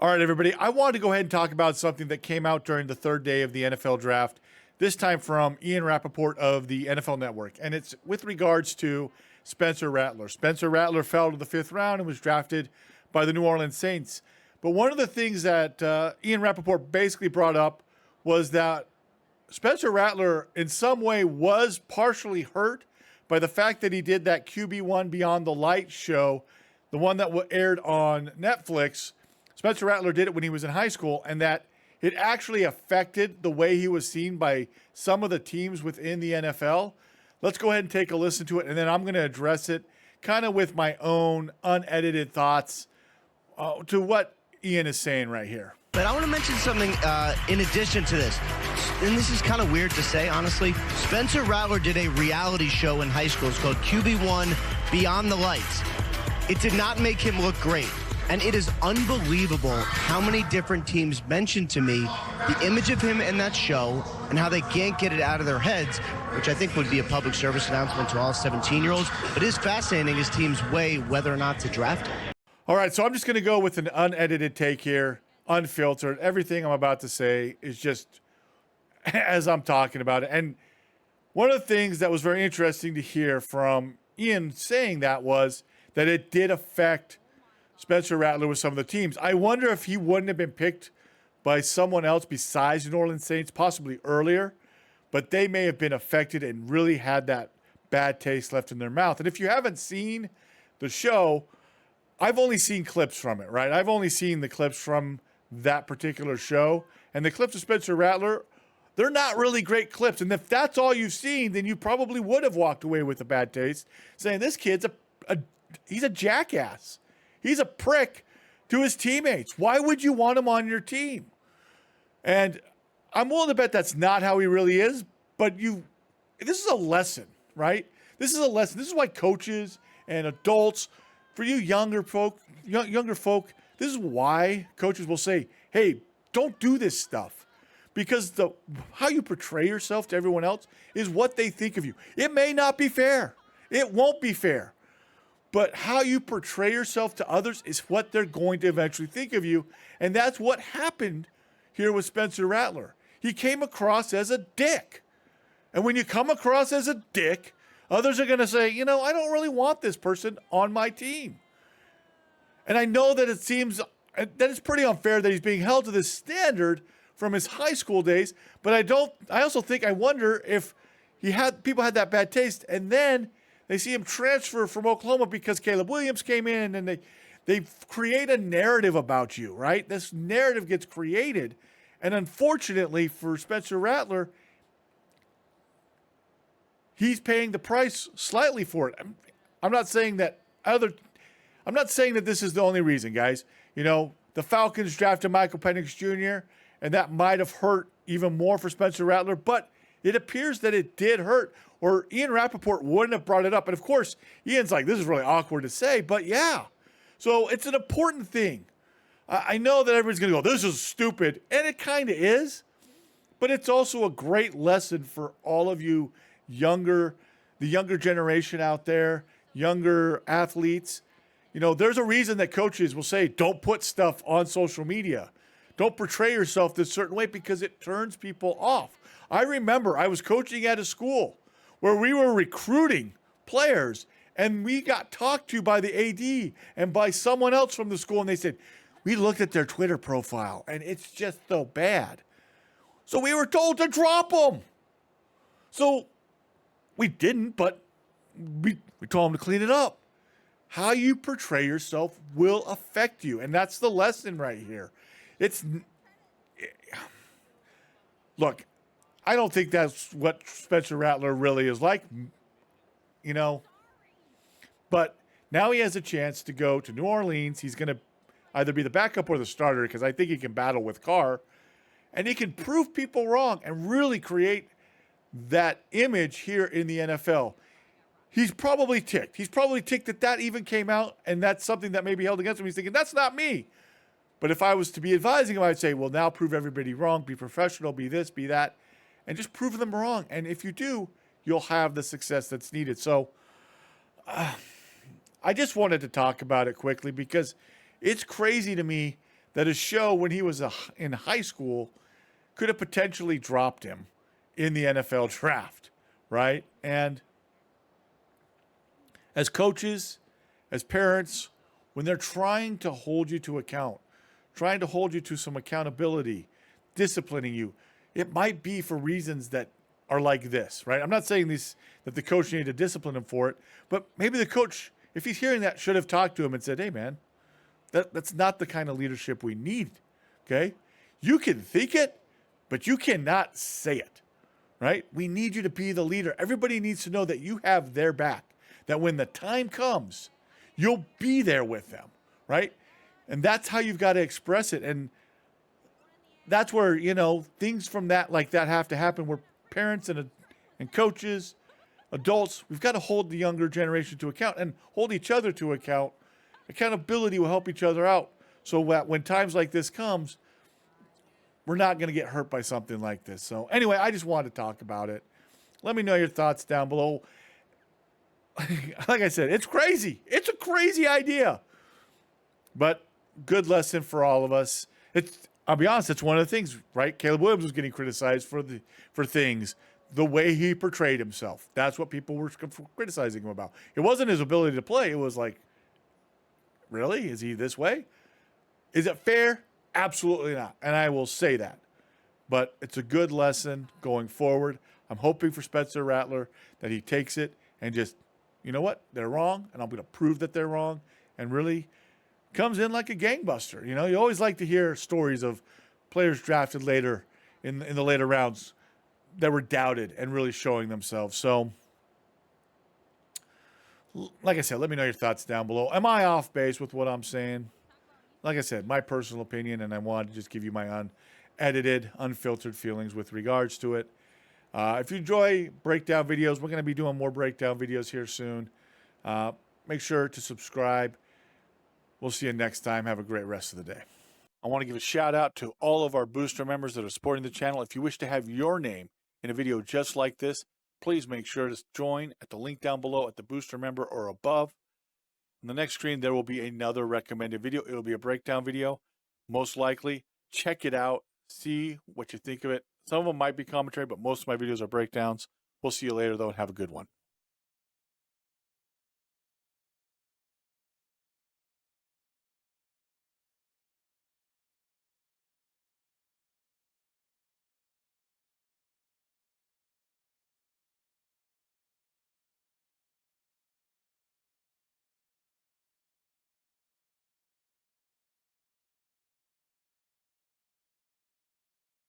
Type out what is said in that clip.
All right, everybody. I wanted to go ahead and talk about something that came out during the third day of the NFL draft, this time from Ian Rapaport of the NFL Network. And it's with regards to Spencer Rattler. Spencer Rattler fell to the fifth round and was drafted by the New Orleans Saints. But one of the things that Ian Rapaport basically brought up was that Spencer Rattler, in some way, was partially hurt by the fact that he did that QB1 Beyond the Light show, the one that aired on Netflix. Spencer Rattler did it when he was in high school, and that it actually affected the way he was seen by some of the teams within the NFL. Let's go ahead and take a listen to it, and then I'm going to address it kind of with my own unedited thoughts to what Ian is saying right here. But I want to mention something in addition to this, and this is kind of weird to say, honestly. Spencer Rattler did a reality show in high school. It's called QB1 Beyond the Lights. It did not make him look great. And it is unbelievable how many different teams mentioned to me the image of him in that show and how they can't get it out of their heads, which I think would be a public service announcement to all 17-year-olds. But it is fascinating as teams weigh whether or not to draft him. All right, so I'm just going to go with an unedited take here, unfiltered. Everything I'm about to say is just as I'm talking about it. And one of the things that was very interesting to hear from Ian saying that was that it did affect Spencer Rattler with some of the teams. I wonder if he wouldn't have been picked by someone else besides the New Orleans Saints, possibly earlier, but they may have been affected and really had that bad taste left in their mouth. And if you haven't seen the show, I've only seen clips from it, right? I've only seen the clips from that particular show. And the clips of Spencer Rattler, they're not really great clips. And if that's all you've seen, then you probably would have walked away with a bad taste, saying this kid's he's a jackass. He's a prick to his teammates. Why would you want him on your team? And I'm willing to bet that's not how he really is, but this is a lesson, right? This is a lesson. This is why coaches and adults, for you younger folk, this is why coaches will say, hey, don't do this stuff. Because how you portray yourself to everyone else is what they think of you. It may not be fair. It won't be fair. But how you portray yourself to others is what they're going to eventually think of you. And that's what happened here with Spencer Rattler. He came across as a dick. And when you come across as a dick, others are going to say, I don't really want this person on my team. And I know that it seems that it's pretty unfair that he's being held to this standard from his high school days. But I wonder if people had that bad taste, and then they see him transfer from Oklahoma because Caleb Williams came in, and they create a narrative about you, right? This narrative gets created. And unfortunately for Spencer Rattler, he's paying the price slightly for it. I'm not saying that this is the only reason, guys. The Falcons drafted Michael Penix Jr., and that might have hurt even more for Spencer Rattler, but it appears that it did hurt, or Ian Rapaport wouldn't have brought it up. And of course, Ian's like, this is really awkward to say, but yeah. So it's an important thing. I know that everybody's going to go, this is stupid. And it kind of is, but it's also a great lesson for all of you the younger generation out there, younger athletes. There's a reason that coaches will say, don't put stuff on social media. Don't portray yourself this certain way because it turns people off. I remember I was coaching at a school where we were recruiting players, and we got talked to by the AD and by someone else from the school, and they said, we looked at their Twitter profile, and it's just so bad. So we were told to drop them. So we didn't, but we told them to clean it up. How you portray yourself will affect you, and that's the lesson right here. Look, I don't think that's what Spencer Rattler really is like, But now he has a chance to go to New Orleans. He's going to either be the backup or the starter because I think he can battle with Carr. And he can prove people wrong and really create that image here in the NFL. He's probably ticked. He's probably ticked that even came out, and that's something that may be held against him. He's thinking, that's not me. But if I was to be advising him, I'd say, well, now prove everybody wrong, be professional, be this, be that, and just prove them wrong. And if you do, you'll have the success that's needed. So I just wanted to talk about it quickly because it's crazy to me that his show when he was in high school could have potentially dropped him in the NFL draft, right? And as coaches, as parents, when they're trying to hold you to account, trying to hold you to some accountability, disciplining you, it might be for reasons that are like this, right? I'm not saying that the coach needed to discipline him for it, but maybe the coach, if he's hearing that, should have talked to him and said, hey, man, that's not the kind of leadership we need, okay? You can think it, but you cannot say it, right? We need you to be the leader. Everybody needs to know that you have their back, that when the time comes, you'll be there with them, right? And that's how you've got to express it. And that's where, things from that, like that, have to happen, where parents and coaches, adults, we've got to hold the younger generation to account and hold each other to account. Accountability will help each other out so that when times like this comes, we're not going to get hurt by something like this. So anyway, I just wanted to talk about it. Let me know your thoughts down below. Like I said, it's crazy. It's a crazy idea, but good lesson for all of us. I'll be honest, it's one of the things, right? Caleb Williams was getting criticized for things, the way he portrayed himself. That's what people were criticizing him about. It wasn't his ability to play. It was like, really? Is he this way? Is it fair? Absolutely not. And I will say that. But it's a good lesson going forward. I'm hoping for Spencer Rattler that he takes it and just, you know what? They're wrong, and I'm going to prove that they're wrong, and really comes in like a gangbuster. You always like to hear stories of players drafted later in the later rounds that were doubted and really showing themselves. So, like I said, let me know your thoughts down below. Am I off base with what I'm saying? Like I said, my personal opinion, and I wanted to just give you my unedited, unfiltered feelings with regards to it. If you enjoy breakdown videos, we're going to be doing more breakdown videos here soon. Make sure to subscribe. We'll see you next time. Have a great rest of the day. I want to give a shout out to all of our Booster members that are supporting the channel. If you wish to have your name in a video just like this, please make sure to join at the link down below at the Booster member or above. On the next screen, there will be another recommended video. It will be a breakdown video, most likely. Check it out. See what you think of it. Some of them might be commentary, but most of my videos are breakdowns. We'll see you later, though, and have a good one.